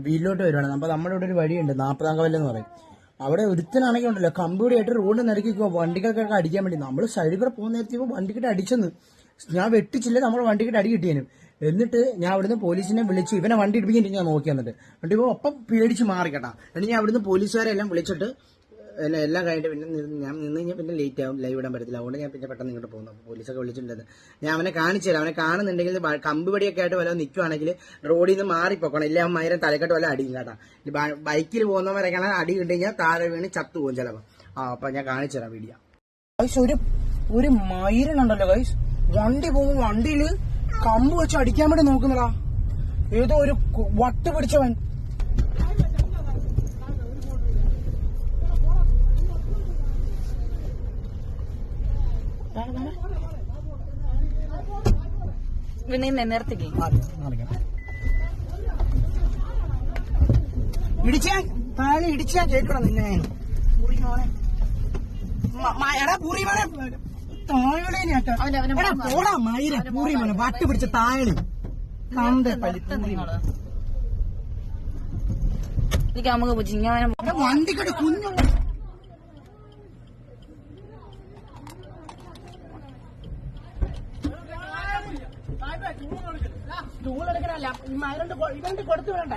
വീട്ടിലോട്ട് വരുവാണ്. അപ്പൊ നമ്മുടെ ഇവിടെ ഒരു വഴിയുണ്ട്, 40-ാം കവലെന്ന് പറയും. അവിടെ ഒരുത്തനാണെങ്കിൽ ഉണ്ടല്ലോ കമ്പിയുടെ ആയിട്ട് റോഡ് നിരക്കിക്കോ വണ്ടികൾക്കൊക്കെ അടിക്കാൻ വേണ്ടി. നമ്മൾ സൈഡിൽ കൂടെ പോകുന്ന നേരത്തെ വണ്ടിക്കിട്ട് അടിച്ചെന്ന് ഞാൻ വെട്ടിച്ചില്ല, നമ്മുടെ വണ്ടിക്കിട്ട് അടി കിട്ടിയേനും. എന്നിട്ട് ഞാൻ അവിടുന്ന് പോലീസിനെ വിളിച്ച് ഇവനെ വണ്ടി ഇടിപ്പിക്കാൻ ഞാൻ നോക്കി. എന്നിട്ട് വണ്ടി ഒപ്പം പേടിച്ച് മാറി കേട്ടാ. എന്നിട്ട് ഞാൻ അവിടുന്ന് പോലീസുകാരെ എല്ലാം വിളിച്ചിട്ട് എല്ലാം കഴിഞ്ഞിട്ട് പിന്നെ ഞാൻ നിന്ന് കഴിഞ്ഞാൽ പിന്നെ ലേറ്റ് ആവും, ലൈവ് ഇടാൻ പറ്റത്തില്ല. അതുകൊണ്ട് ഞാൻ പിന്നെ പെട്ടെന്ന് ഇങ്ങോട്ട് പോകുന്നു. പോലീസൊക്കെ വിളിച്ചിട്ടുണ്ടെന്ന് ഞാൻ അവനെ കാണിച്ചു തരാം. അവനെ കാണുന്നുണ്ടെങ്കിൽ കമ്പ് പടിയൊക്കെ ആയിട്ട് വല്ല നിൽക്കുവാണെങ്കിൽ റോഡിൽ നിന്ന് മാറിപ്പോക്കണം, ഇല്ല അവൻ മൈരം തലക്കെട്ട് വല്ല അടിയും കേട്ടാ. ബൈക്കിൽ പോകുന്നവരൊക്കെയാണ് അടി കിട്ടി കഴിഞ്ഞാൽ താഴെ വീണ് ചത്തു പോകും ചിലപ്പോൾ. അപ്പൊ ഞാൻ കാണിച്ചു തരാം വീഡിയോ. ഒരു മൈരനുണ്ടല്ലോ ഗൈസ്, വണ്ടി പോകും, വണ്ടിയില് കമ്പ് വെച്ച് അടിക്കാൻ വേണ്ടി നോക്കുന്നടാ. ഏതോ ഒരു വട്ട് പിടിച്ചവൻ. ഇടിച്ചാ താഴെ ഇടിച്ചാ കേൾക്കണം നിന്നെ. എടാ പൂറിമോനെ താഴെ പോടാ മയിര പൂറിമോനെ വട്ട് പിടിച്ച താഴെ വണ്ടിക്കട്ട് കുഞ്ഞു ചൂടെടുക്കണല്ല. ഇവന്റെ കൊടുത്തു വേണ്ട.